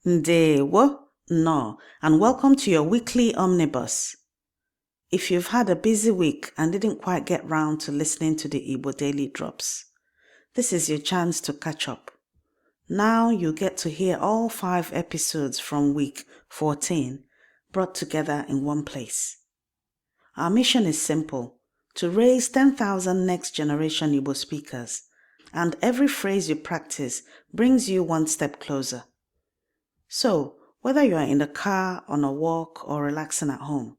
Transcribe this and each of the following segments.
Ndewo, no, and welcome to your weekly Omnibus. If you've had a busy week and didn't quite get round to listening to the Igbo Daily Drops, this is your chance to catch up. Now you get to hear all 5 episodes from week 14 brought together in one place. Our mission is simple: to raise 10,000 next generation Igbo speakers, and every phrase you practice brings you one step closer. So, whether you are in the car, on a walk, or relaxing at home,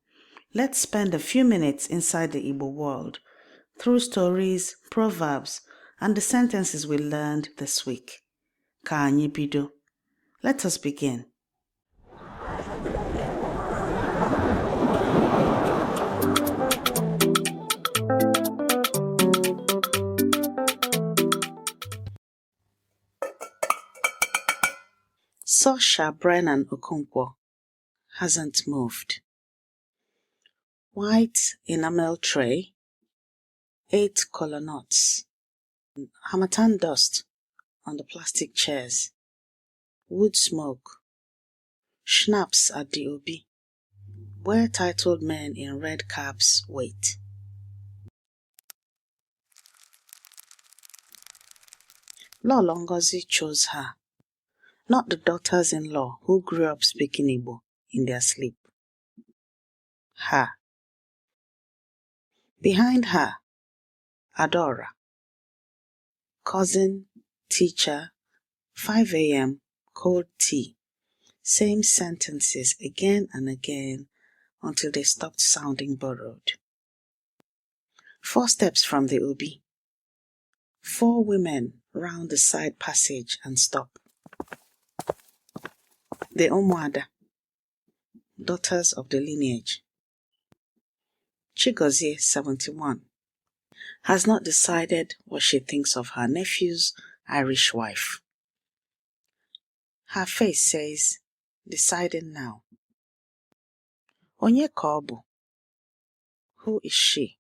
let's spend a few minutes inside the Igbo world through stories, proverbs, and the sentences we learned this week. Ka anyị bido. Let us begin. Saoirse Brennan Okonkwo hasn't moved. White enamel tray, 8 color knots, harmattan dust on the plastic chairs, wood smoke, schnapps at the obi, where titled men in red caps wait. Lolo Ngozi chose her, not the daughters-in-law who grew up speaking Igbo in their sleep. Her. Behind her, Adora. Cousin, teacher, 5 a.m., cold tea. Same sentences again and again until they stopped sounding borrowed. 4 steps from the obi. 4 women round the side passage and stop. The Umuada, daughters of the lineage. Chigozie, 71, has not decided what she thinks of her nephew's Irish wife. Her face says, deciding now. Onye ka ọ bụ? Who is she?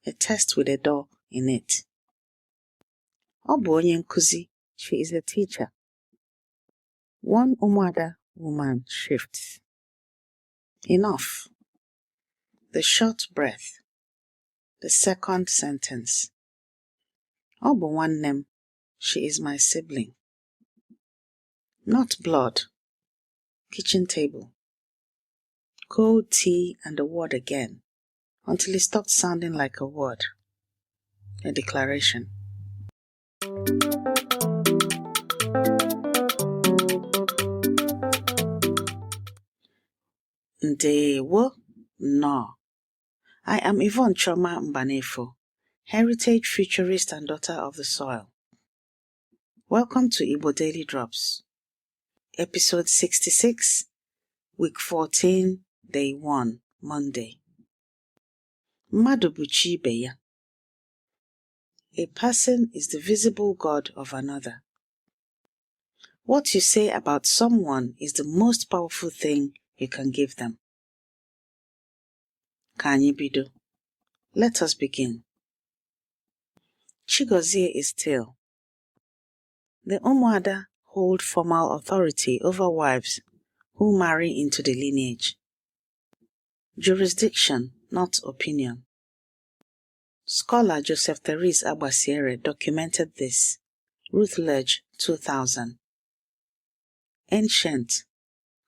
A test with a door in it. Ọ bụ onye nkuzi. She is a teacher. 1 Umuada woman shifts. Enough. The short breath. The second sentence. Ọ bụ nwanne m. She is my sibling. Not blood. Kitchen table. Cold tea and the word again, until it stopped sounding like a word. A declaration. Ndewo, no. I am Yvonne Choma Mbanefo, heritage futurist and daughter of the soil. Welcome to Igbo Daily Drops, episode 66, week 14, day 1, Monday. Mmadụ bụ chi ibe ya. A person is the visible God of another. What you say about someone is the most powerful thing you can give them. Ka anyị bido. Let us begin. Chigozie is still. The Umuada hold formal authority over wives who marry into the lineage. Jurisdiction, not opinion. Scholar Joseph Therese Agbasiere documented this. Ruth Ledge, 2000. Ancient,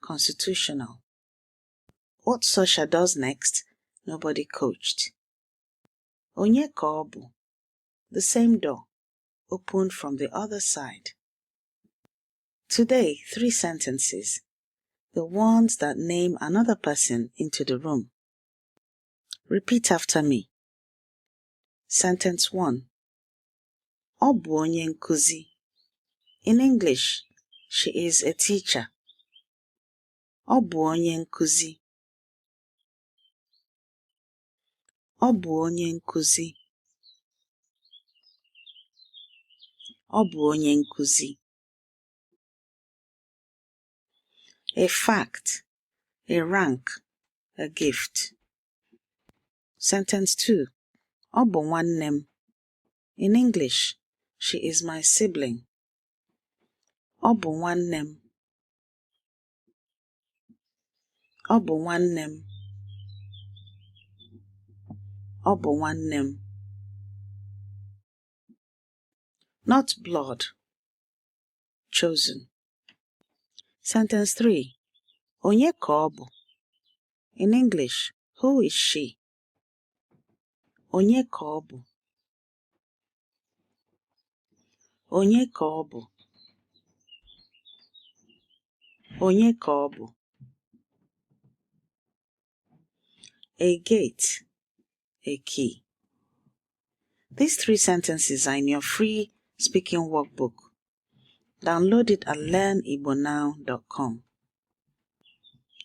constitutional. What Saoirse does next, nobody coached. Onye ka ọ bụ? The same door, opened from the other side. Today, 3 sentences, the ones that name another person into the room. Repeat after me. Sentence 1. Ọ bụ onye nkuzi. In English, she is a teacher. Ọ bụ onye nkuzi. Ọ bụ onye nkuzi. Ọ bụ onye nkuzi. A fact, a rank, a gift. Sentence 2. Ọ bụ nwanne m. In English, she is my sibling. Ọ bụ nwanne m. Ọ bụ nwanne m. Ọ bụ nwanne m. Not blood. Chosen. Sentence 3. Onye ka ọ bụ? In English, who is she? Onye ka ọ bụ? Onye ka ọ bụ? Onye ka ọ bụ? A gate, a key. These 3 sentences are in your free speaking workbook. Download it at learnigbonow.com.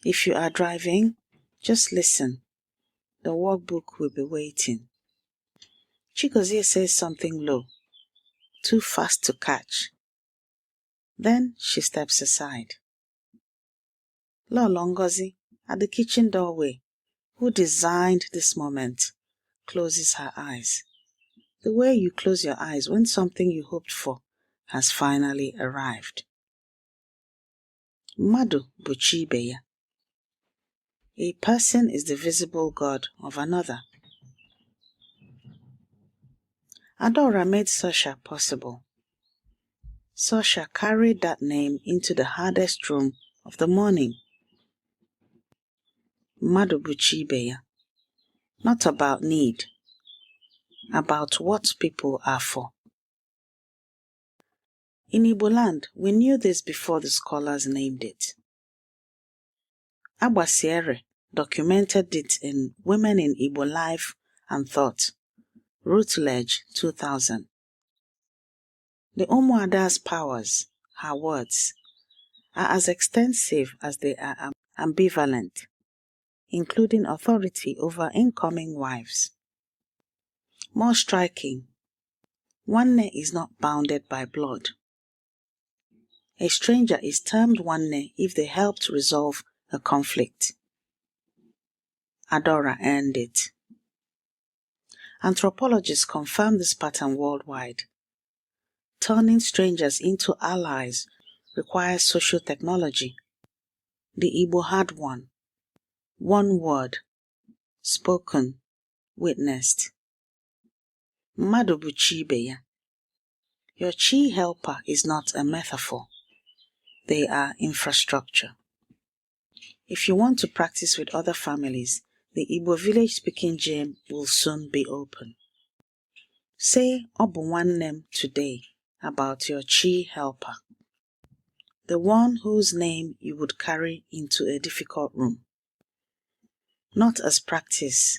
If you are driving, just listen. The workbook will be waiting. Chigozie says something low, too fast to catch. Then she steps aside. Lolo Ngozi, at the kitchen doorway, who designed this moment, closes her eyes. The way you close your eyes when something you hoped for has finally arrived. Mmadụ bụ chi ibe ya. A person is the visible God of another. Adora made Sosha possible. Sosha carried that name into the hardest room of the morning. Mmadụ bụ chi ibe ya. Not about need, about what people are for. In Igbo land, we knew this before the scholars named it. Agbasiere documented it in Women in Igbo Life and Thought, Routledge 2000. The Umuada's powers, her words, are as extensive as they are ambivalent, including authority over incoming wives. More striking, Nwanne is not bounded by blood. A stranger is termed Nwanne if they helped resolve a conflict. Adora earned it. Anthropologists confirm this pattern worldwide. Turning strangers into allies requires social technology. The Igbo had one. One word, spoken, witnessed. Mmadụ bụ chi ibe ya. Your chi helper is not a metaphor. They are infrastructure. If you want to practice with other families, the Igbo village speaking gym will soon be open. Say ọ bụ nwanne m today about your chi helper, the one whose name you would carry into a difficult room. Not as practice,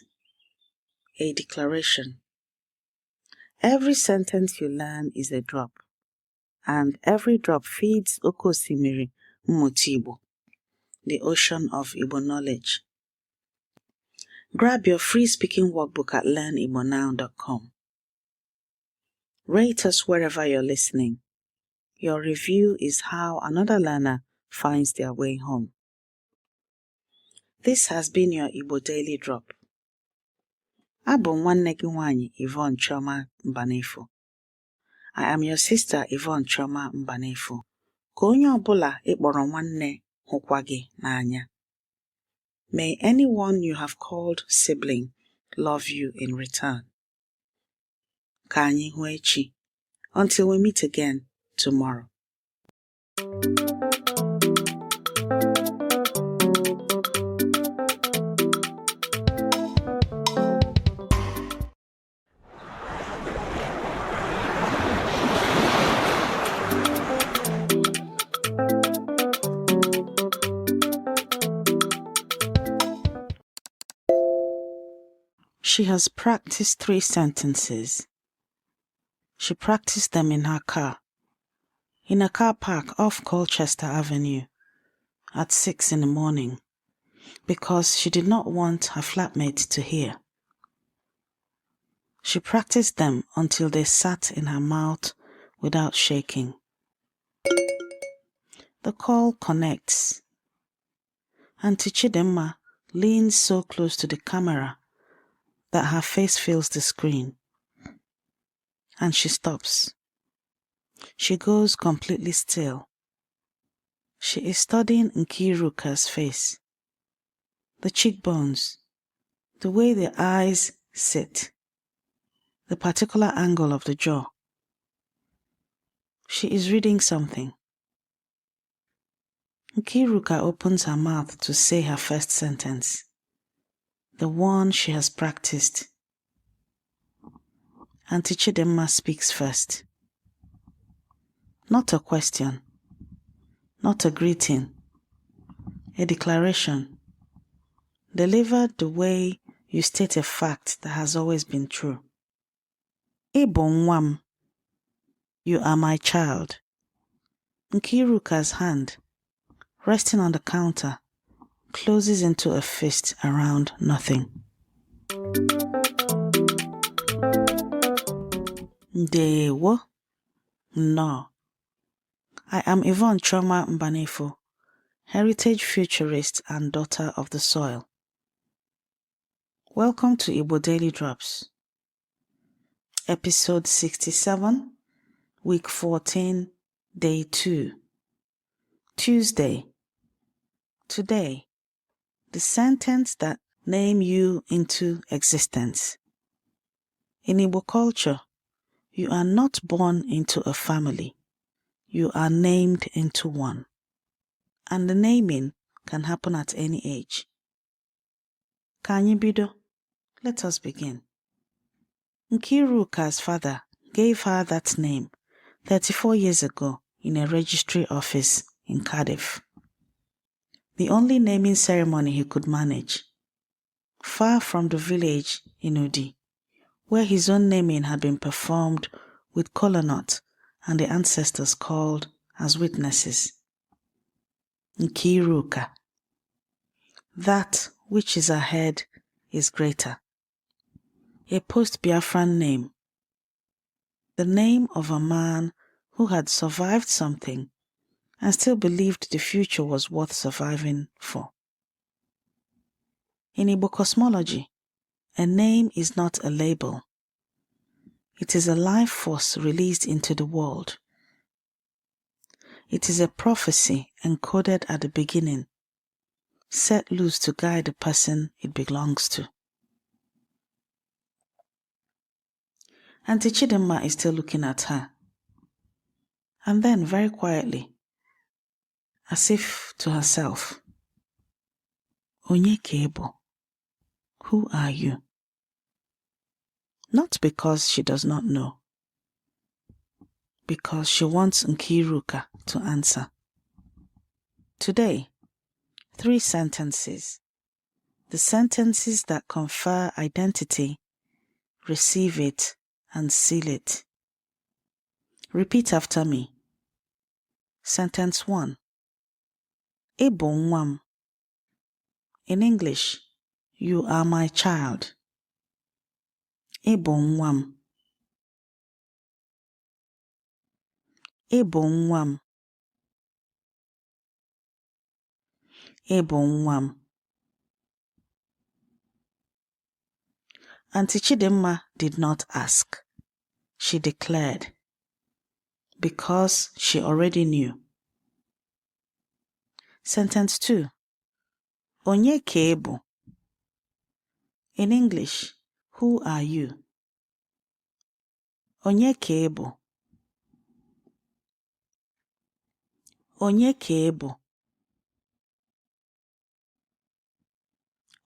a declaration. Every sentence you learn is a drop, and every drop feeds Oke Osimiri Mmụta Igbo, the ocean of Igbo knowledge. Grab your free speaking workbook at learnigbonow.com. Rate us wherever you're listening. Your review is how another learner finds their way home. This has been your Igbo Daily Drop. Abụ m nwanne gị nwanyị Yvonne Chioma Mbanefo. I am your sister Yvonne Chioma Mbanefo. Ka onye ọbụla ịkpọrọ nwanne hụkwa gị n'anya. May anyone you have called sibling love you in return. Ka anyị hụ echi. Until we meet again tomorrow. She has practiced 3 sentences. She practiced them in her car, in a car park off Colchester Avenue, at 6 in the morning, because she did not want her flatmate to hear. She practiced them until they sat in her mouth without shaking. The call connects. Auntie Chidemma leans so close to the camera that her face fills the screen. And she stops. She goes completely still. She is studying Nkiruka's face. the cheekbones, the way the eyes sit, the particular angle of the jaw. She is reading something. Nkiruka opens her mouth to say her first sentence, the one she has practiced. Auntie Chidemma speaks first. Not a question, not a greeting, a declaration, delivered the way you state a fact that has always been true. Igbo nwam, you are my child. Nkiruka's hand, resting on the counter, closes into a fist around nothing. Ndewo. No. I am Yvonne Choma Mbanefo, heritage futurist and daughter of the soil. Welcome to Igbo Daily Drops, episode 67, week 14, day 2, Tuesday. Today, the sentence that name you into existence. In Igbo culture, you are not born into a family. You are named into one. And the naming can happen at any age. Ka anyị bido? Let us begin. Nkiruka's father gave her that name 34 years ago in a registry office in Cardiff. The only naming ceremony he could manage, far from the village in Udi, where his own naming had been performed with kola nut and the ancestors called as witnesses. Nkiruka. That which is ahead is greater. A post-Biafran name. The name of a man who had survived something and still believed the future was worth surviving for. In Igbo cosmology, a name is not a label. It is a life force released into the world. It is a prophecy encoded at the beginning, set loose to guide the person it belongs to. Auntie Chidemma is still looking at her. And then, very quietly, as if to herself, Onye Kebo, who are you? Not because she does not know, because she wants Nkiruka to answer. Today, 3 sentences. The sentences that confer identity, receive it, and seal it. Repeat after me. Sentence 1. Igbo nwam. In English, you are my child. Igbo nwam. Igbo nwam. Igbo nwam. Auntie Chidemma did not ask. She declared, because she already knew. Sentence 2. Onye Kebo. In English, who are you? Onye Kebo. Onye Kebo.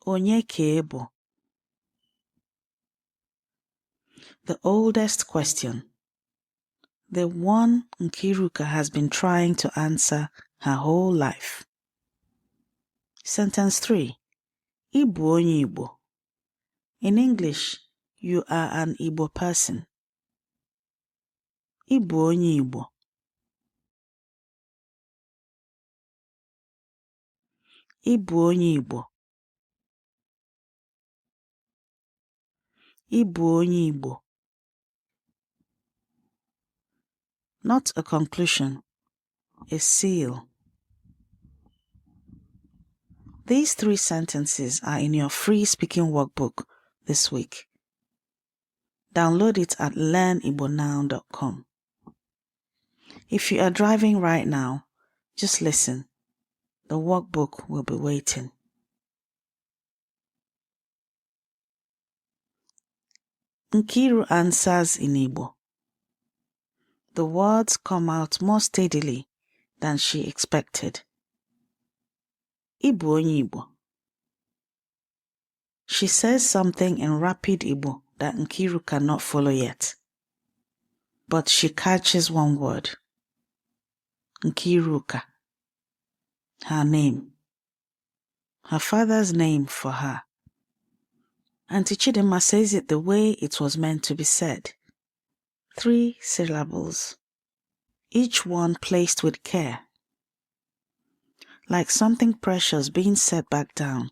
Onye Kebo. The oldest question. The one Nkiruka has been trying to answer her whole life. Sentence 3. Ibu onye Igbo. In English, you are an Igbo person. Ibu onye Igbo. Ibu onye Igbo. Ibu onye Igbo. Not a conclusion, a seal. These 3 sentences are in your free speaking workbook this week. Download it at learnibonow.com. If you are driving right now, just listen. The workbook will be waiting. Nkiru answers in Igbo. The words come out more steadily than she expected. Ibu onye Igbo. She says something in rapid Igbo that Nkiru cannot follow yet. But she catches one word. Nkiruka. Her name. Her father's name for her. Auntie Chidinma says it the way it was meant to be said. 3 syllables. Each one placed with care. Like something precious being set back down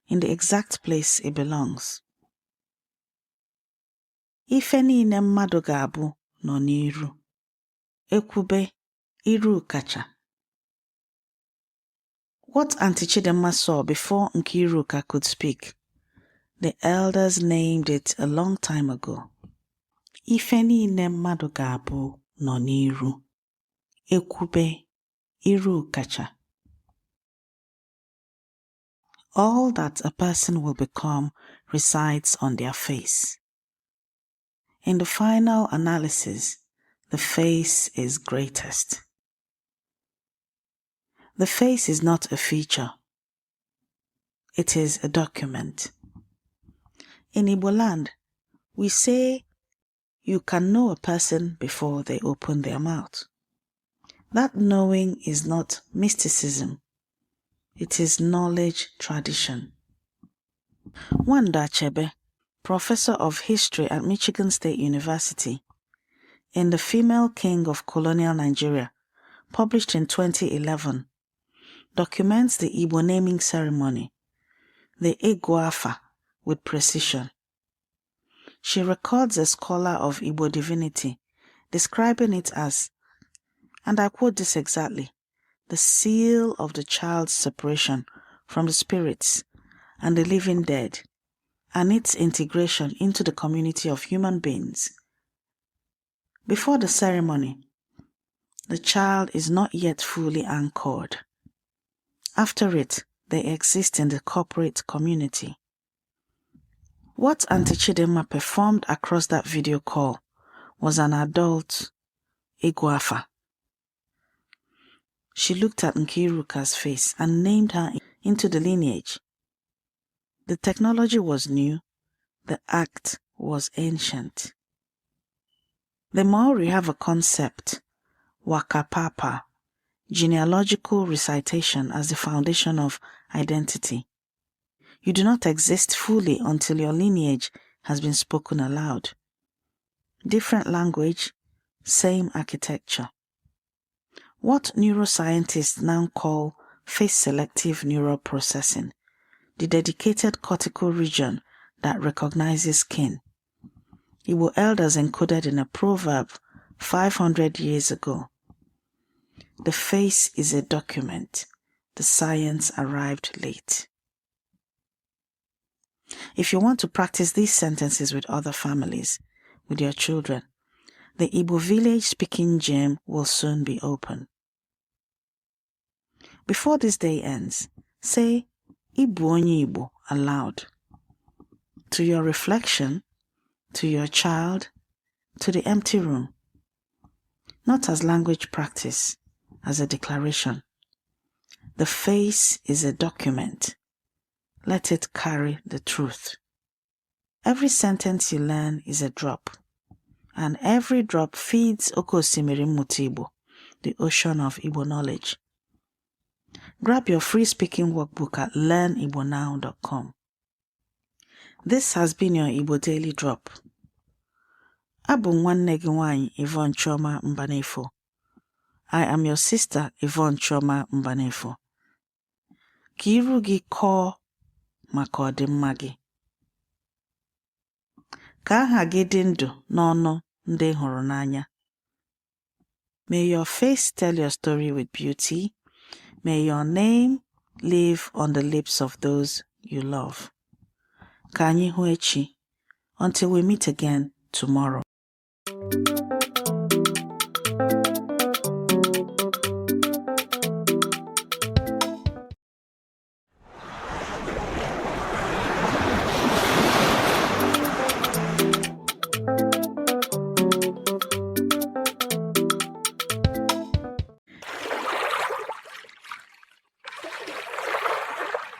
in the exact place it belongs. Ife niile mmadụ ga-abụ nọ n'iru. Ekwube, iru kacha. What Auntie Chidinma saw before Nkiruka could speak, the elders named it a long time ago. Ife niile mmadụ ga-abụ nọ n'iru. Ekwube, iru kacha. All that a person will become resides on their face. In the final analysis, the face is greatest. The face is not a feature. It is a document. In Igbo land, we say you can know a person before they open their mouth. That knowing is not mysticism. It is knowledge tradition. Wanda Achebe, professor of history at Michigan State University, in The Female King of Colonial Nigeria, published in 2011, documents the Igbo naming ceremony, the Egwafa, with precision. She records a scholar of Igbo divinity describing it as, and I quote this exactly, the seal of the child's separation from the spirits and the living dead, and its integration into the community of human beings. Before the ceremony, the child is not yet fully anchored. After it, they exist in the corporate community. What Auntie Chidinma performed across that video call was an adult Egwafa. She looked at Nkiruka's face and named her into the lineage. The technology was new, the act was ancient. The Maori have a concept, wakapapa, genealogical recitation as the foundation of identity. You do not exist fully until your lineage has been spoken aloud. Different language, same architecture. What neuroscientists now call face-selective neural processing, the dedicated cortical region that recognizes kin. Igbo elders encoded in a proverb 500 years ago. The face is a document. The science arrived late. If you want to practice these sentences with other families, with your children, the Igbo village speaking gym will soon be open. Before this day ends, say Ibu onye Igbo aloud. To your reflection, to your child, to the empty room. Not as language practice, as a declaration. The face is a document. Let it carry the truth. Every sentence you learn is a drop, and every drop feeds Oke Osimiri Mmụta Igbo, the ocean of Igbo knowledge. Grab your free speaking workbook at learnibonow.com. This has been your Igbo Daily Drop. Abụ nwanne gị nwanyị Yvonne Chioma Mbanefo. I am your sister Yvonne Chioma Mbanefo. Ka iru gị kọọ maka ọdịmma gị. Ka aha gị dị ndụ n'ọnụ ndị hụrụ n'anya. May your face tell your story with beauty. May your name live on the lips of those you love. Ka anyị hụ echi. Until we meet again tomorrow.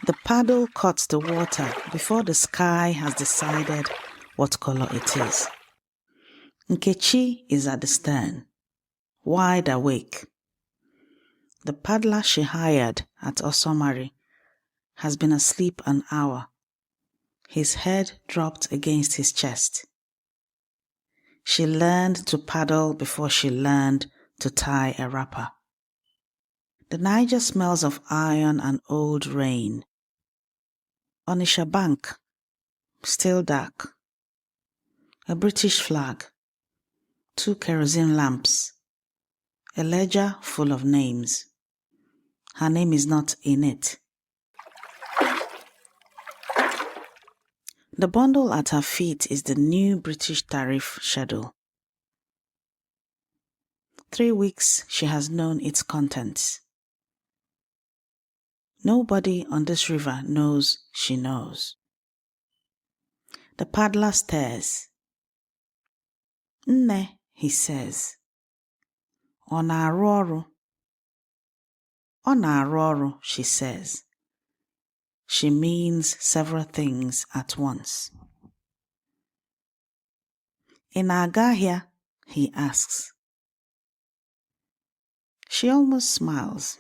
The paddle cuts the water before the sky has decided what color it is. Nkechi is at the stern, wide awake. The paddler she hired at Osomari has been asleep an hour, his head dropped against his chest. She learned to paddle before she learned to tie a wrapper. The Niger smells of iron and old rain. Onisha Bank, still dark. A British flag, 2 kerosene lamps, a ledger full of names. Her name is not in it. The bundle at her feet is the new British tariff schedule. 3 weeks she has known its contents. Nobody on this river knows she knows. The paddler stares. Nne, he says. Ọ na-arụ ọrụ. Ọ na-arụ ọrụ, she says. She means several things at once. Ị na-aga ahịa? He asks. She almost smiles.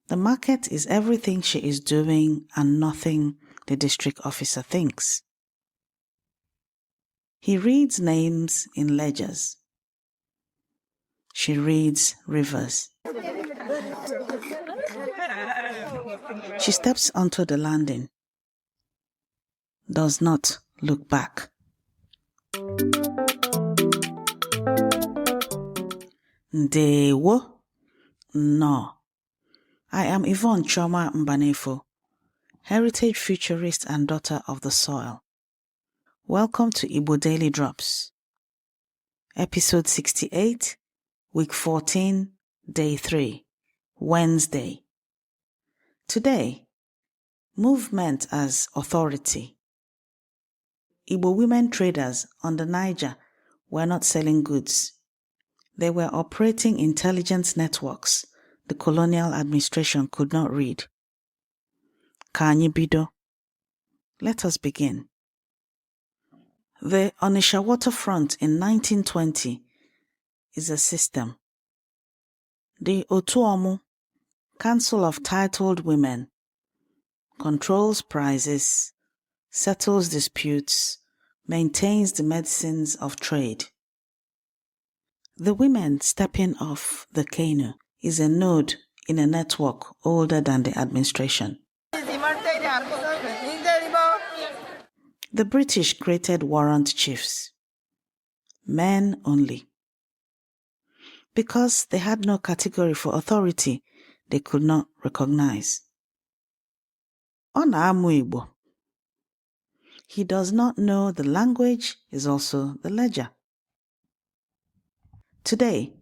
The market is everything she is doing and nothing the district officer thinks. He reads names in ledgers. She reads rivers. She steps onto the landing. Does not look back. Ndewo. No. I am Yvonne Choma Mbanefo, heritage futurist and daughter of the soil. Welcome to Igbo Daily Drops. Episode 68, Week 14, Day 3, Wednesday. Today, movement as authority. Igbo women traders on the Niger were not selling goods. They were operating intelligence networks the colonial administration could not read. Ka anyị bido. Let us begin. The Onitsha waterfront in 1920 is a system. The Otuomu, Council of Titled Women, controls prices, settles disputes, maintains the medicines of trade. The women stepping off the canoe is a node in a network older than the administration. The British created warrant chiefs, men only. Because they had no category for authority, they could not recognize. Ọ na-amụ Igbo. He does not know the language is also the ledger. Today,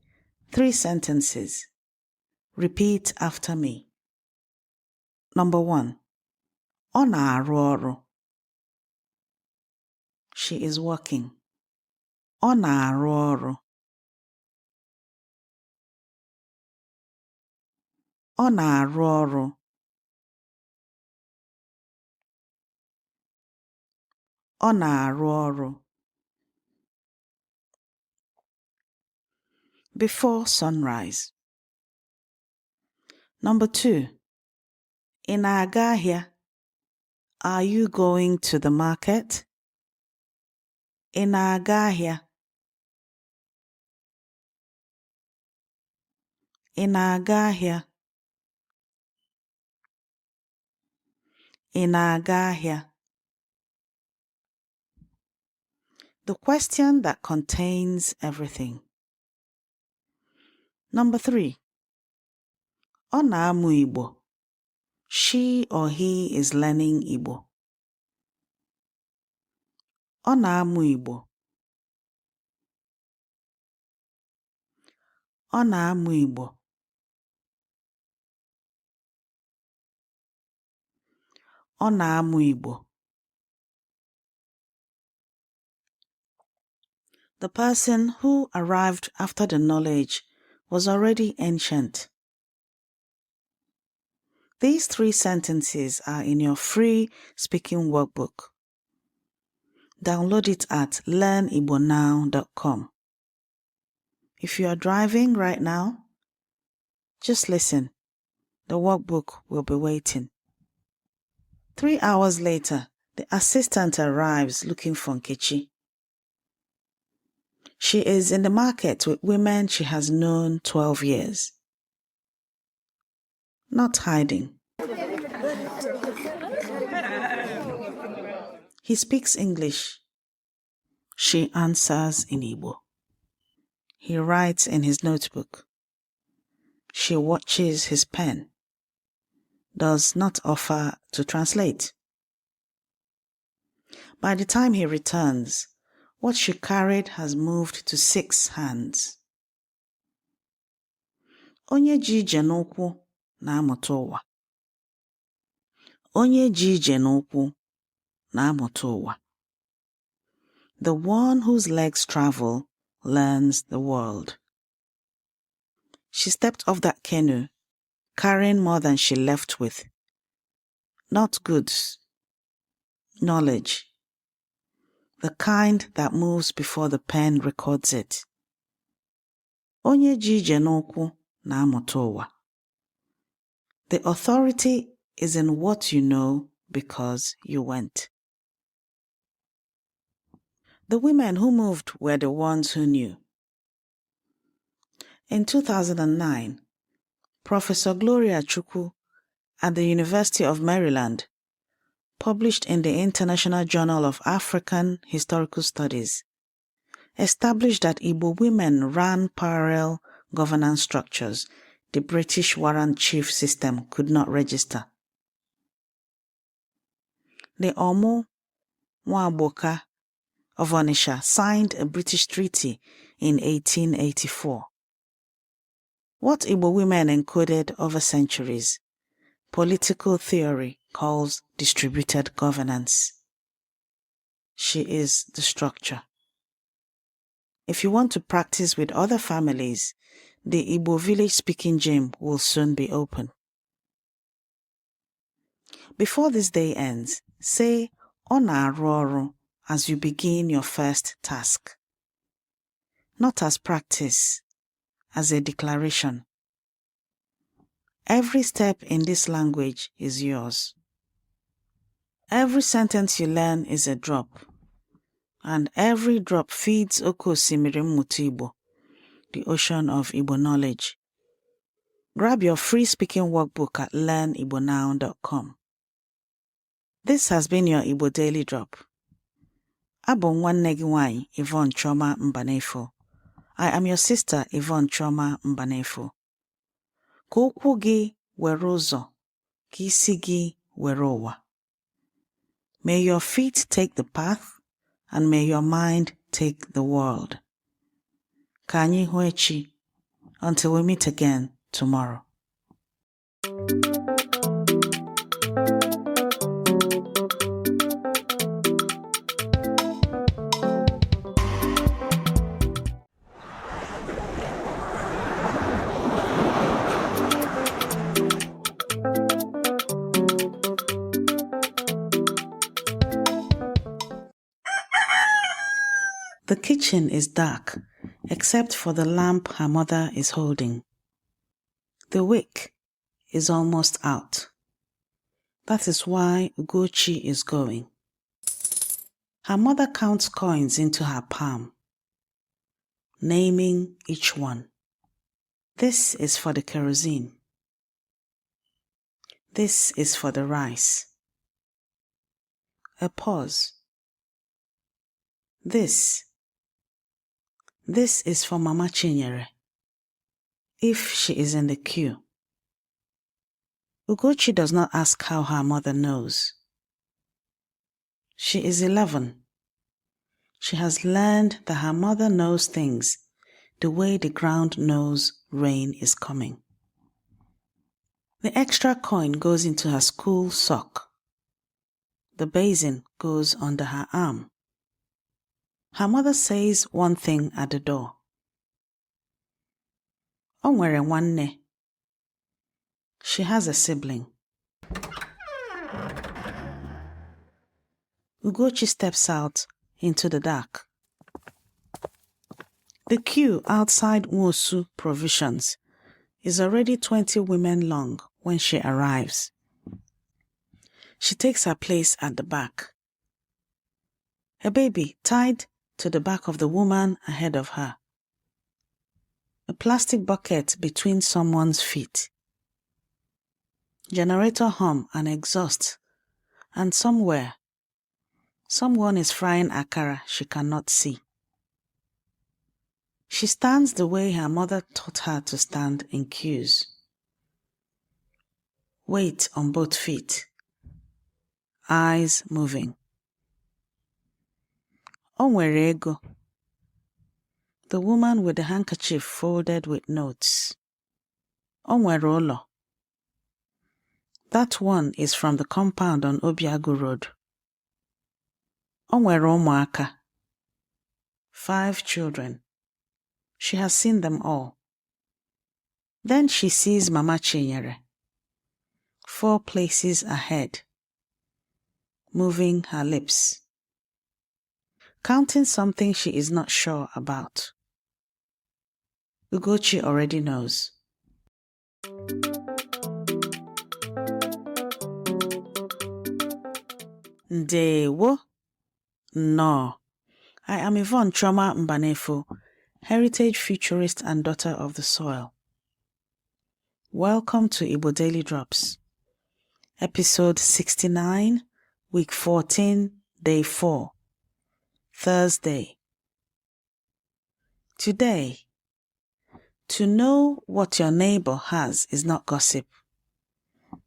3 sentences. Repeat after me. Number 1. Ọ na-arụ ọrụ. She is working. Ọ na-arụ ọrụ. Ọ na-arụ ọrụ. Ọ na-arụ ọrụ. Before sunrise. Number 2. Ị na-aga ahịa? Are you going to the market? Ị na-aga ahịa? Ị na-aga ahịa? Ị na-aga ahịa? The question that contains everything. Number 3. Ọ na-amụ Igbo. She or he is learning Igbo. Ọ na-amụ Igbo. Ọ na-amụ Igbo. Ọ na-amụ Igbo. The person who arrived after the knowledge was already ancient. These 3 sentences are in your free speaking workbook. Download it at learnibonow.com. If you are driving right now, just listen. The workbook will be waiting. 3 hours later, the assistant arrives looking for Nkechi. She is in the market with women she has known 12 years. Not hiding. He speaks English. She answers in Igbo. He writes in his notebook. She watches his pen. Does not offer to translate. By the time he returns, what she carried has moved to 6 hands. Onye ji ije n'ụkwụ na-amụta ụwa. Onye ji ije n'ụkwụ na-amụta ụwa. The one whose legs travel learns the world. She stepped off that canoe, carrying more than she left with. Not goods, knowledge. The kind that moves before the pen records it. Onye ji ije n'ụkwụ na-amụta ụwa. The authority is in what you know because you went. The women who moved were the ones who knew. In 2009, Professor Gloria Chukwu at the University of Maryland published in the International Journal of African Historical Studies, established that Igbo women ran parallel governance structures the British warrant chief system could not register. The Omo Nwaboka of Onitsha signed a British treaty in 1884. What Igbo women encoded over centuries, political theory calls distributed governance. She is the structure. If you want to practice with other families, the Igbo village speaking gym will soon be open. Before this day ends, say "Ọ na-arụ ọrụ" as you begin your first task. Not as practice, as a declaration. Every step in this language is yours. Every sentence you learn is a drop, and every drop feeds Oke Osimiri Mmụta Igbo, the ocean of Igbo knowledge. Grab your free speaking workbook at learnibonow.com. This has been your Igbo Daily Drop. Abụ m nwanne gị nwanyị Yvonne Chioma Mbanefo. I am your sister Yvonne Chioma Mbanefo. Ka okwu gị were ụzọ, ka isi gị were ụwa. May your feet take the path, and may your mind take the world. Ka anyị hụ echi, until we meet again tomorrow. The kitchen is dark, except for the lamp her mother is holding. The wick is almost out. That is why Ugochi is going. Her mother counts coins into her palm, naming each one. This is for the kerosene. This is for the rice. A pause. This is for Mama Chinyere, if she is in the queue. Ugochi does not ask how her mother knows. She is 11. She has learned that her mother knows things the way the ground knows rain is coming. The extra coin goes into her school sock. The basin goes under her arm. Her mother says one thing at the door. O nwere nwanne. She has a sibling. Ugochi steps out into the dark. The queue outside Nwosu Provisions is already 20 women long when she arrives. She takes her place at the back. A baby tied to the back of the woman ahead of her. A plastic bucket between someone's feet. Generator hum and exhaust, and somewhere, someone is frying akara she cannot see. She stands the way her mother taught her to stand in queues. Weight on both feet. Eyes moving. O nwere ego. The woman with the handkerchief folded with notes. O nwere ụlọ. That one is from the compound on Obiagu Road. O nwere ụmụaka. 5 children. She has seen them all. Then she sees Mama Chinyere. 4 places ahead. Moving her lips. Counting something she is not sure about. Ugochi already knows. Ndewo. No. I am Yvonne Choma Mbanefo, heritage futurist and daughter of the soil. Welcome to Igbo Daily Drops. Episode 69, Week 14, Day 4. Thursday. Today, to know what your neighbor has is not gossip.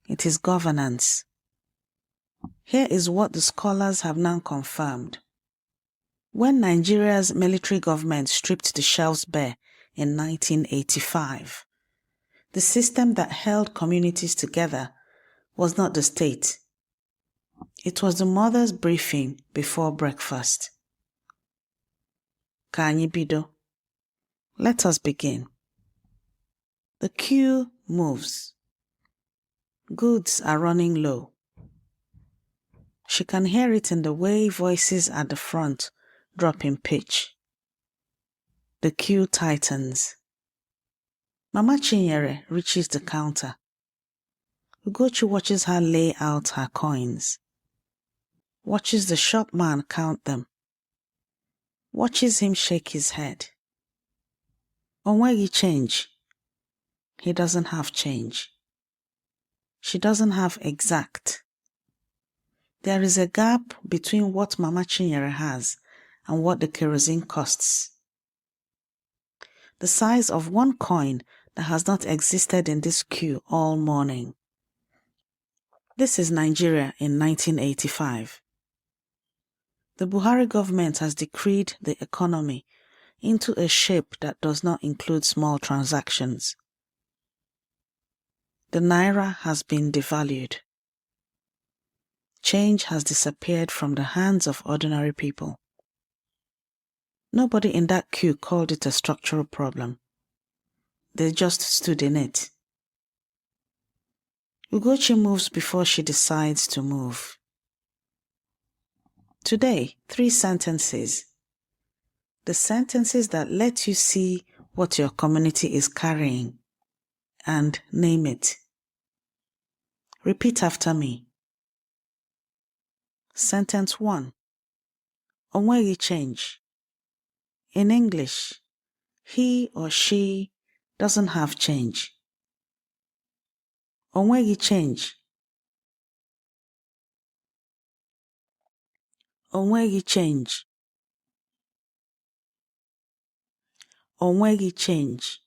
It is governance. Here is what the scholars have now confirmed. When Nigeria's military government stripped the shelves bare in 1985, the system that held communities together was not the state. It was the mother's briefing before breakfast. Ka anyị bido. Let us begin. The queue moves. Goods are running low. She can hear it in the way voices at the front drop in pitch. The queue tightens. Mama Chinyere reaches the counter. Ugochi watches her lay out her coins. Watches the shopman count them. Watches him shake his head. Onwegi change. He doesn't have change. She doesn't have exact. There is a gap between what Mama Chinyere has and what the kerosene costs. The size of one coin that has not existed in this queue all morning. This is Nigeria in 1985. The Buhari government has decreed the economy into a shape that does not include small transactions. The naira has been devalued. Change has disappeared from the hands of ordinary people. Nobody in that queue called it a structural problem. They just stood in it. Ugochi moves before she decides to move. Today, 3 sentences. The sentences that let you see what your community is carrying and name it. Repeat after me. Sentence 1. Onwegi change. In English, he or she doesn't have change. Onwegi change. Onwegi change. Onwegi change.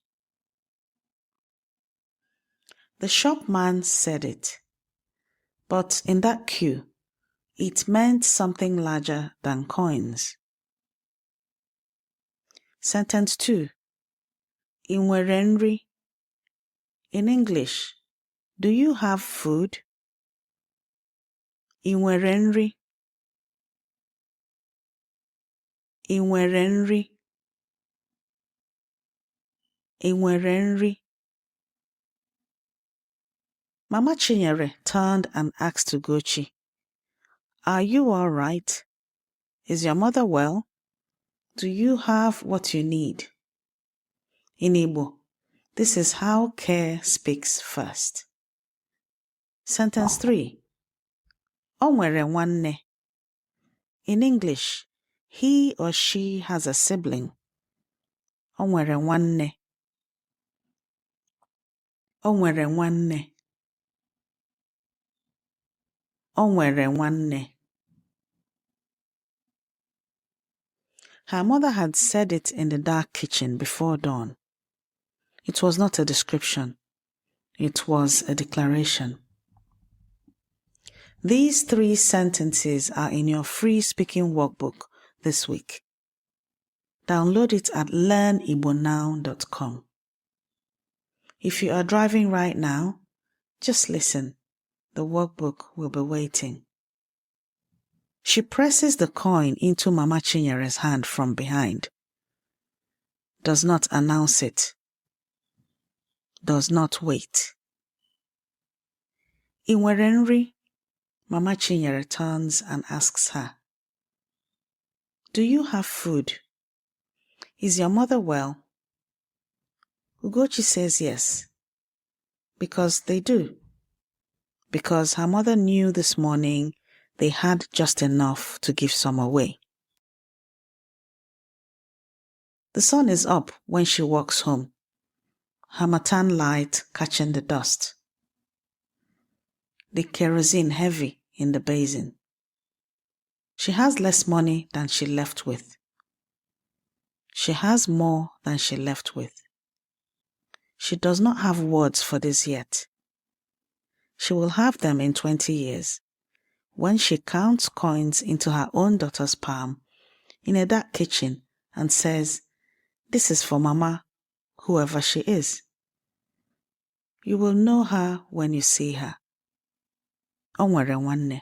The shopman said it, but in that queue, it meant something larger than coins. Sentence 2. I nwere nri. In English, do you have food? I nwere nri. I nwere nri. I nwere nri. Mama Chinyere turned and asked Ugochi, "Are you all right? Is your mother well? Do you have what you need?" In Igbo, this is how care speaks first. Sentence 3. O nwere nwanne. In English, he or she has a sibling. O nwere nwanne. O nwere nwanne. O nwere nwanne. Her mother had said it in the dark kitchen before dawn. It was not a description. It was a declaration. These 3 sentences are in your free speaking workbook this week. Download it at learnibonow.com. If you are driving right now, just listen. The workbook will be waiting. She presses the coin into Mama Chinyere's hand from behind. Does not announce it. Does not wait. I nwere nri? Mama Chinyere turns and asks her, "Do you have food? Is your mother well?" Ugochi says yes. Because they do. Because her mother knew this morning they had just enough to give some away. The sun is up when she walks home, harmattan light catching the dust. The kerosene heavy in the basin. She has less money than she left with. She has more than she left with. She does not have words for this yet. She will have them in 20 years, when she counts coins into her own daughter's palm in a dark kitchen and says, "This is for Mama, whoever she is." You will know her when you see her. O nwere nwanne.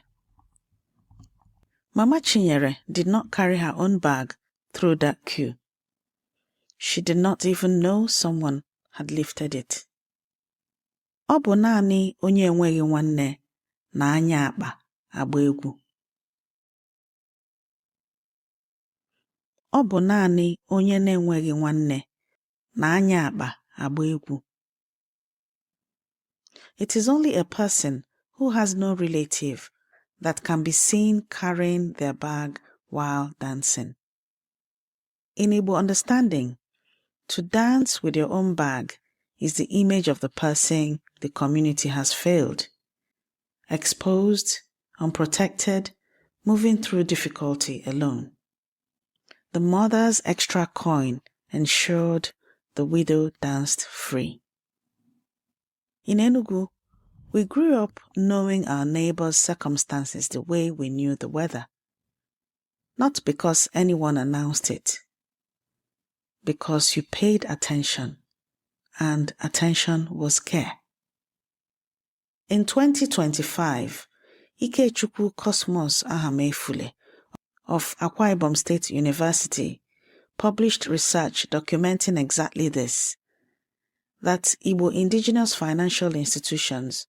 Mama Chinyere did not carry her own bag through that queue. She did not even know someone had lifted it. Ọ bụ naanị onye enweghị nwanne na-anya akpa agba egwu. Ọ bụ naanị onye na-enweghị nwanne na-anya akpa agba egwu. It is only a person who has no relative that can be seen carrying their bag while dancing. In Igbo understanding, to dance with your own bag is the image of the person the community has failed. Exposed, unprotected, moving through difficulty alone. The mother's extra coin ensured the widow danced free. In Enugu, we grew up knowing our neighbors' circumstances the way we knew the weather. Not because anyone announced it. Because you paid attention, and attention was care. In 2025, Ikechukwu Cosmos Ahamefule of Akwa Ibom State University published research documenting exactly this, that Igbo indigenous financial institutions,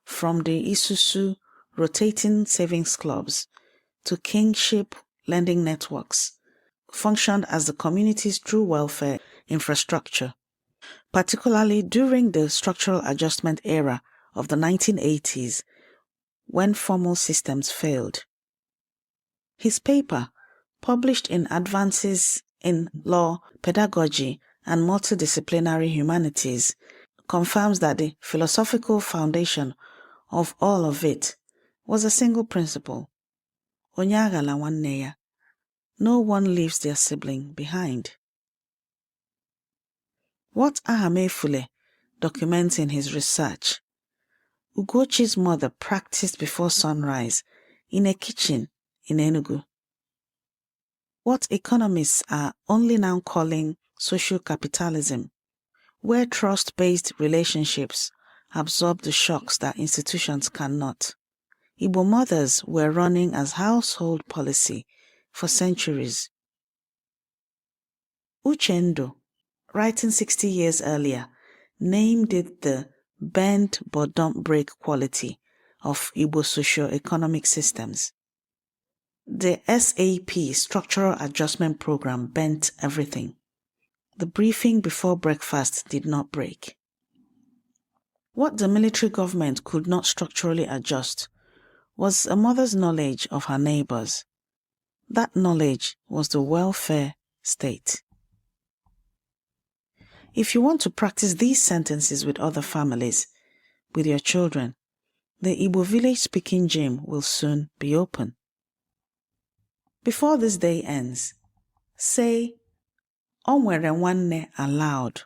from the Isusu rotating savings clubs to kingship lending networks, functioned as the community's true welfare infrastructure, particularly during the structural adjustment era of the 1980s, when formal systems failed. His paper, published in Advances in Law, Pedagogy, and Multidisciplinary Humanities, confirms that the philosophical foundation of all of it was a single principle: Onye aghala nwanne ya. No one leaves their sibling behind. What Ahamefule documents in his research, Ugochi's mother practiced before sunrise in a kitchen in Enugu. What economists are only now calling social capitalism, where trust-based relationships absorb the shocks that institutions cannot. Igbo mothers were running as household policy for centuries. Uchendo, writing 60 years earlier, named it the bend but don't break quality of Igbo socio-economic systems. The SAP, Structural Adjustment Program, bent everything. The briefing before breakfast did not break. What the military government could not structurally adjust was a mother's knowledge of her neighbors. That knowledge was the welfare state. If you want to practice these sentences with other families, with your children, the Igbo village speaking gym will soon be open. Before this day ends, say "Onwere nwanne" aloud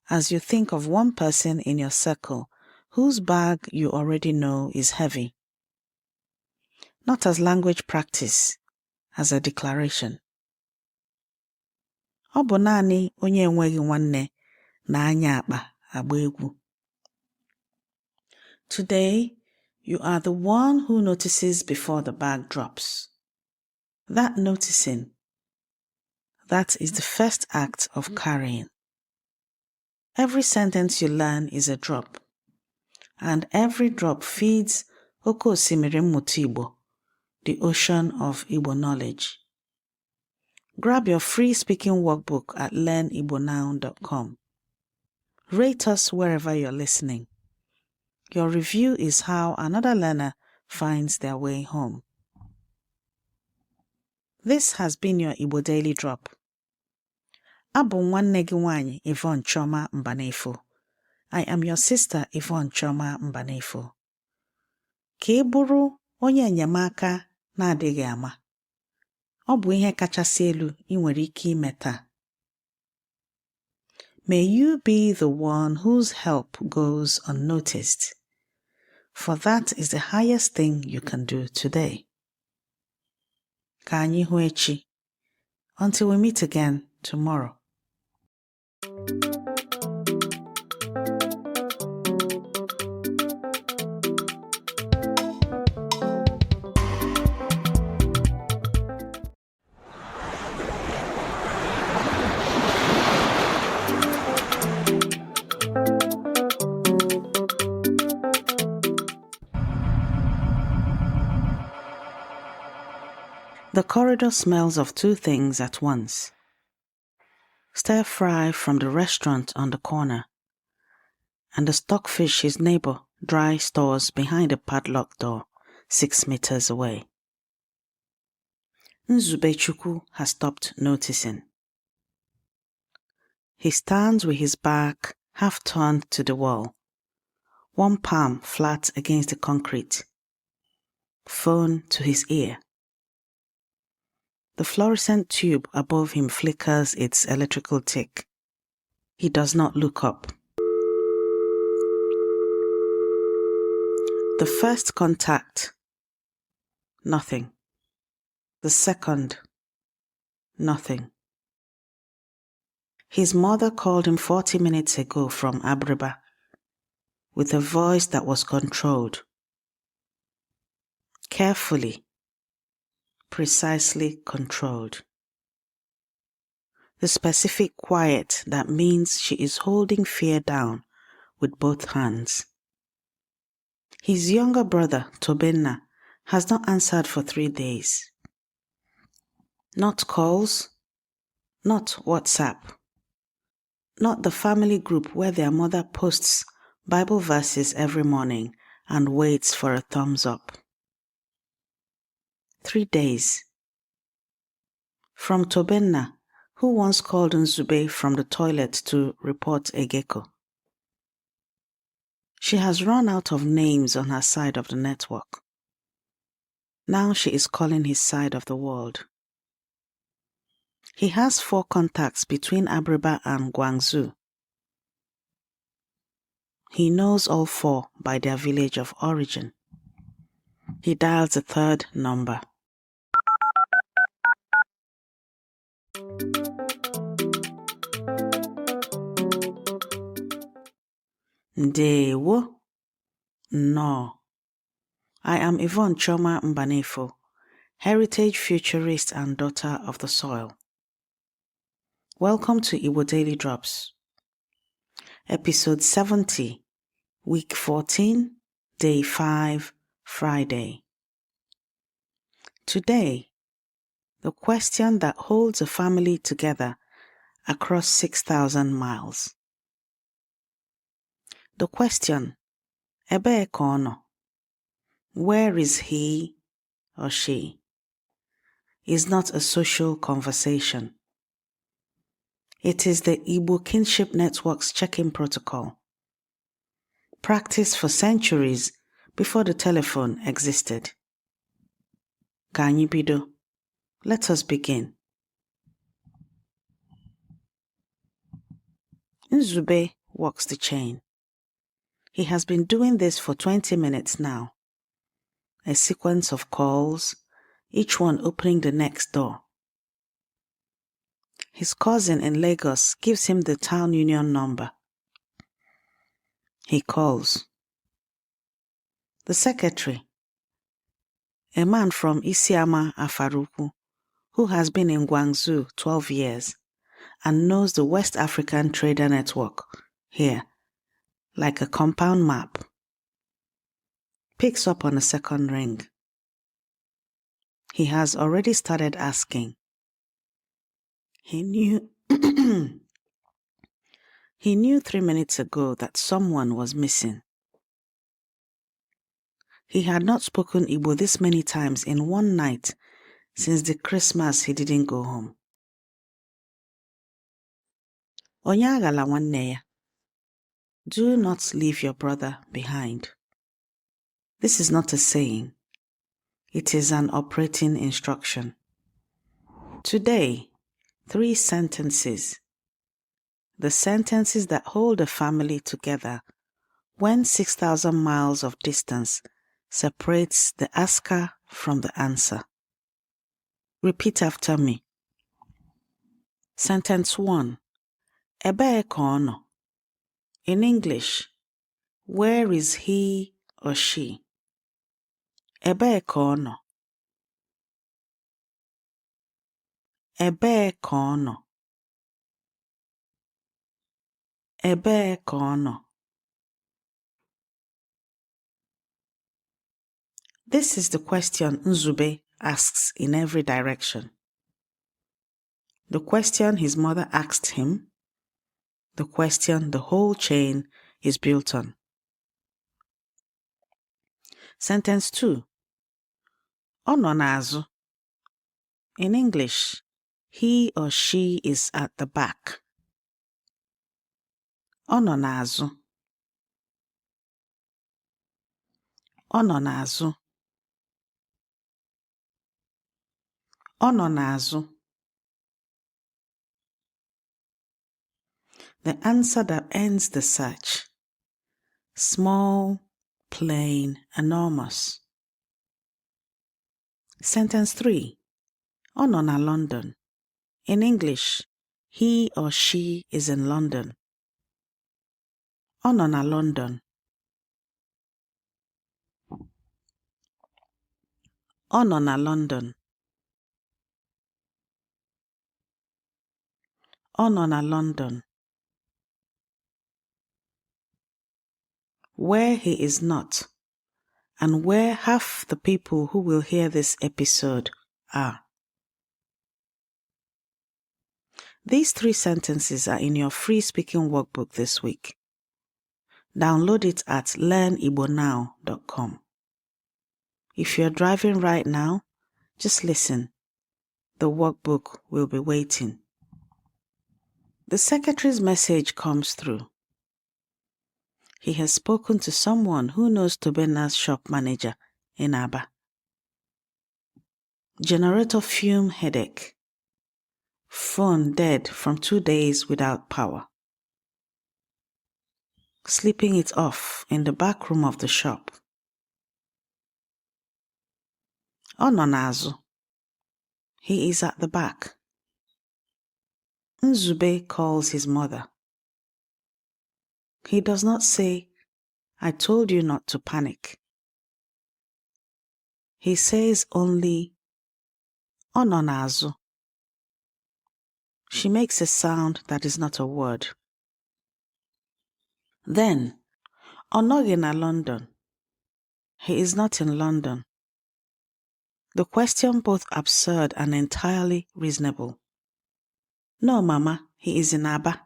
as you think of one person in your circle whose bag you already know is heavy. Not as language practice, as a declaration. Ọ bụ naanị onye enweghị nwanne na-anya akpa agba egwu. Today, you are the one who notices before the bag drops. That noticing, that is the first act of carrying. Every sentence you learn is a drop, and every drop feeds Oke Osimiri Mmụta Igbo, the ocean of Igbo knowledge. Grab your free speaking workbook at learnibonow.com. Rate us wherever you're listening. Your review is how another learner finds their way home. This has been your Igbo Daily Drop. Abụ nwanne gị nwanyị Yvonne Chioma Mbanefo. I am your sister Yvonne Chioma Mbanefo. Ka ị bụrụ onye enyemaka na-adịghị ama. Ọ bụ ihe kachasị elu ị nwere ike ime taa. May you be the one whose help goes unnoticed, for that is the highest thing you can do today. Ka anyị hụ echi. Until we meet again tomorrow. The corridor smells of two things at once. Stir fry from the restaurant on the corner, and the stockfish his neighbor dry stores behind a padlocked door 6 meters away. Nzubechukwu has stopped noticing. He stands with his back half turned to the wall, one palm flat against the concrete, phone to his ear. The fluorescent tube above him flickers its electrical tick. He does not look up. The first contact, nothing. The second, nothing. His mother called him 40 minutes ago from Abriba with a voice that was controlled. Carefully, precisely controlled. The specific quiet that means she is holding fear down with both hands. His younger brother, Tobenna, has not answered for 3 days. Not calls, not WhatsApp, not the family group where their mother posts Bible verses every morning and waits for a thumbs up. 3 days. From Tobenna, who once called Nzube from the toilet to report a gecko. She has run out of names on her side of the network. Now she is calling his side of the world. He has 4 contacts between Abriba and Guangzhou. He knows all 4 by their village of origin. He dials the 3rd number. Ndewo. No. I am Yvonne Chioma Mbanefo, heritage futurist and daughter of the soil. Welcome to Igbo Daily Drops. Episode 70, Week 14, Day 5, Friday. Today, the question that holds a family together across 6,000 miles. The question, Ebe kono, where is he or she, is not a social conversation. It is the Igbo Kinship Network's check-in protocol, practiced for centuries before the telephone existed. Ka anyị bido. Let us begin. Nzube walks the chain. He has been doing this for 20 minutes now. A sequence of calls, each one opening the next door. His cousin in Lagos gives him the town union number. He calls. The secretary, a man from Isiama Afaruku, who has been in Guangzhou 12 years and knows the West African trader network here, like a compound map, picks up on a second ring. He has already started asking. He knew 3 minutes ago that someone was missing. He had not spoken Igbo this many times in one night since the Christmas he didn't go home. Onye aghala nwanne ya. Do not leave your brother behind. This is not a saying. It is an operating instruction. Today, 3 sentences. The sentences that hold a family together when 6,000 miles of distance separates the asker from the answer. Repeat after me. Sentence 1. Ebe kono. In English, where is he or she? Ebe kono. Ebe kono. Ebe kono. This is the question Nzube asks in every direction. The question his mother asked him. The question the whole chain is built on. Sentence 2. Ọ nọ n'azụ. In English, he or she is at the back. Ọ nọ n'azụ. Ọ nọ n'azụ. Ọ nọ n'azụ. The answer that ends the search. Small, plain, enormous. Sentence 3. Ọ nọ na London. In English, he or she is in London. Ọ nọ na London. Ọ nọ na London. Ọ nọ na London. Where he is not, and where half the people who will hear this episode are. These 3 sentences are in your free speaking workbook this week. Download it at learnibonow.com. If you're driving right now, just listen. The workbook will be waiting. The secretary's message comes through. He has spoken to someone who knows Tobena's shop manager in Aba. Generator fume headache. Phone dead from 2 days without power. Sleeping it off in the back room of the shop. Ọ nọ n'azụ. He is at the back. Nzube calls his mother. He does not say, I told you not to panic. He says only, Ọ nọ n'azụ. She makes a sound that is not a word. Then, Ọ nọghị na London. He is not in London. The question both absurd and entirely reasonable. No, Mama, he is in Aba.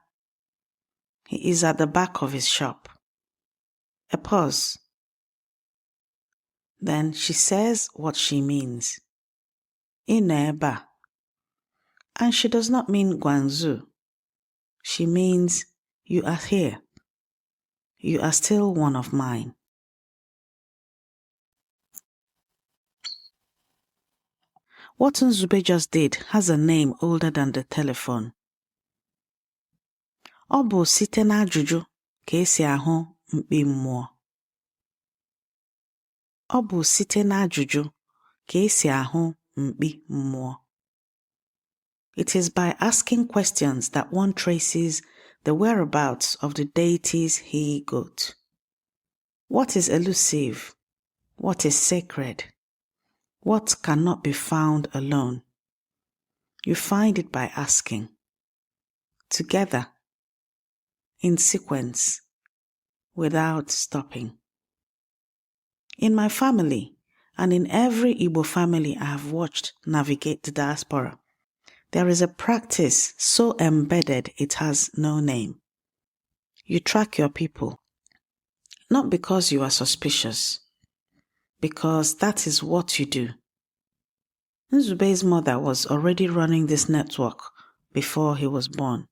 He is at the back of his shop. A pause. Then she says what she means. In Eba. And she does not mean Guangzhou. She means you are here. You are still one of mine. What Nzube just did has a name older than the telephone. Ọ bụ site n'ajụjụ ka esi ahụ mkpi mmụọ. Ọ bụ site n'ajụjụ ka esi ahụ mkpi mmụọ. It is by asking questions that one traces the whereabouts of the deity's he-goat. What is elusive? What is sacred? What cannot be found alone? You find it by asking. Together, in sequence, without stopping. In my family, and in every Igbo family I have watched navigate the diaspora, there is a practice so embedded it has no name. You track your people, not because you are suspicious, because that is what you do. Nzube's mother was already running this network before he was born.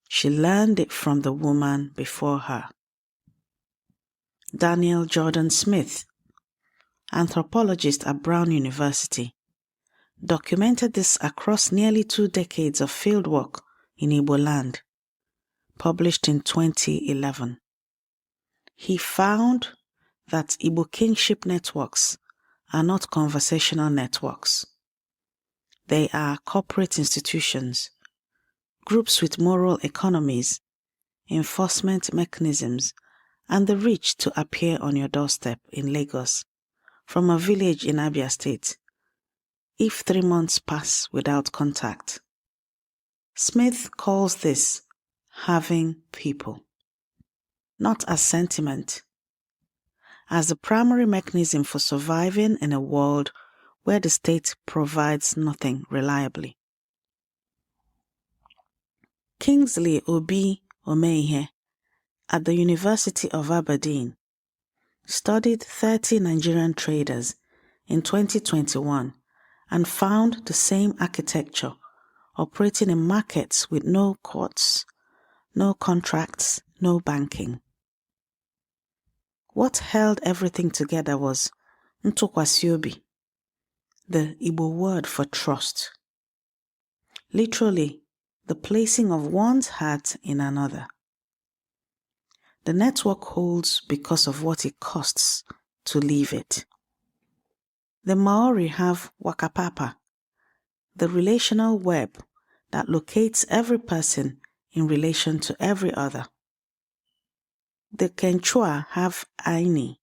She learned it from the woman before her. Daniel Jordan Smith, anthropologist at Brown University, documented this across nearly 2 decades of fieldwork in Igbo land, published in 2011. He found that Igbo kinship networks are not conversational networks. They are corporate institutions, groups with moral economies, enforcement mechanisms, and the reach to appear on your doorstep in Lagos from a village in Abia State, if 3 months pass without contact. Smith calls this having people, not as sentiment, as the primary mechanism for surviving in a world where the state provides nothing reliably. Kingsley Obi Omeihe at the University of Aberdeen studied 30 Nigerian traders in 2021 and found the same architecture operating in markets with no courts, no contracts, no banking. What held everything together was ntụkwasị obi, the Igbo word for trust. Literally, the placing of one's heart in another. The network holds because of what it costs to leave it. The Maori have Wakapapa, the relational web that locates every person in relation to every other. The Quechua have Aini,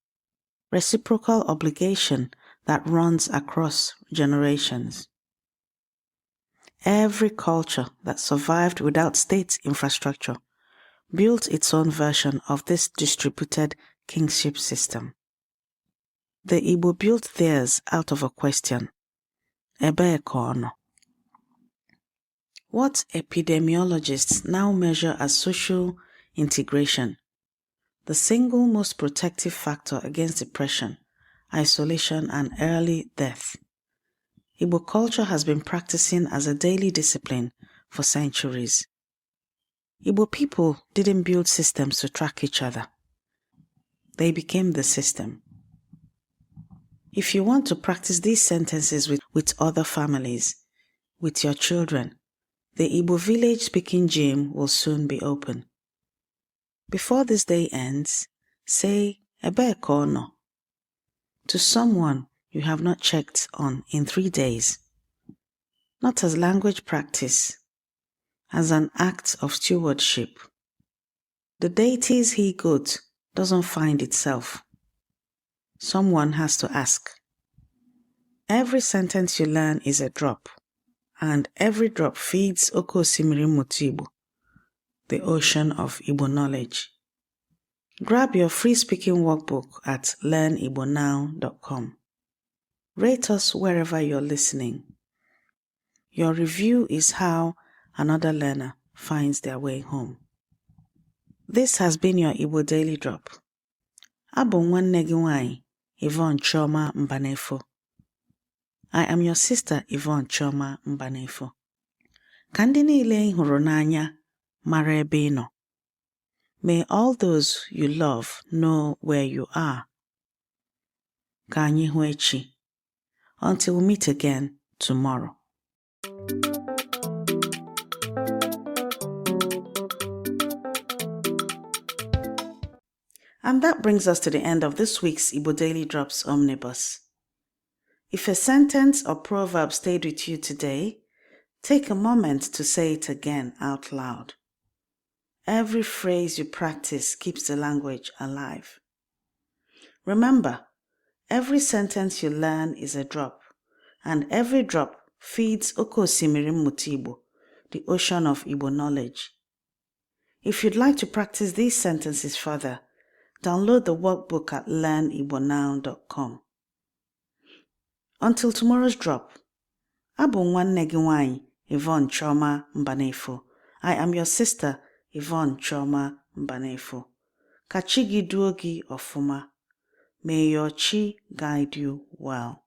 reciprocal obligation that runs across generations. Every culture that survived without state infrastructure built its own version of this distributed kingship system. The Igbo built theirs out of a question. Ebee ka ọ nọ? What epidemiologists now measure as social integration, the single most protective factor against depression, isolation, and early death. Igbo culture has been practicing as a daily discipline for centuries. Igbo people didn't build systems to track each other. They became the system. If you want to practice these sentences with other families, with your children, the Igbo village-speaking gym will soon be open. Before this day ends, say Ebee ka ọ nọ to someone you have not checked on in 3 days, not as language practice, as an act of stewardship. The deity's he-goat doesn't find itself. Someone has to ask. Every sentence you learn is a drop, and every drop feeds Oke Osimiri Mutu Igbo, the ocean of Igbo knowledge. Grab your free speaking workbook at learnibonow.com. Rate us wherever you're listening. Your review is how another learner finds their way home. This has been your Igbo Daily Drop. Abụ nwanne gị nwanyị, Yvonne Chioma Mbanefo. I am your sister Yvonne Chioma Mbanefo. Ka ndị niile ị hụrụ n'anya mara ebe ị nọ. May all those you love know where you are. Ka anyị hụ echi. Until we meet again tomorrow. And that brings us to the end of this week's Igbo Daily Drops Omnibus. If a sentence or proverb stayed with you today, take a moment to say it again out loud. Every phrase you practice keeps the language alive. Remember, every sentence you learn is a drop, and every drop feeds Oke Osimiri Mmụta Igbo, the ocean of Igbo knowledge. If you'd like to practice these sentences further, download the workbook at learnibonow.com. Until tomorrow's drop, Abụ nwanne gị nwanyị, Yvonne Chioma Mbanefo. I am your sister, Yvonne Chioma Mbanefo. Ka chi gị duo gị ọfụma. May your chi guide you well.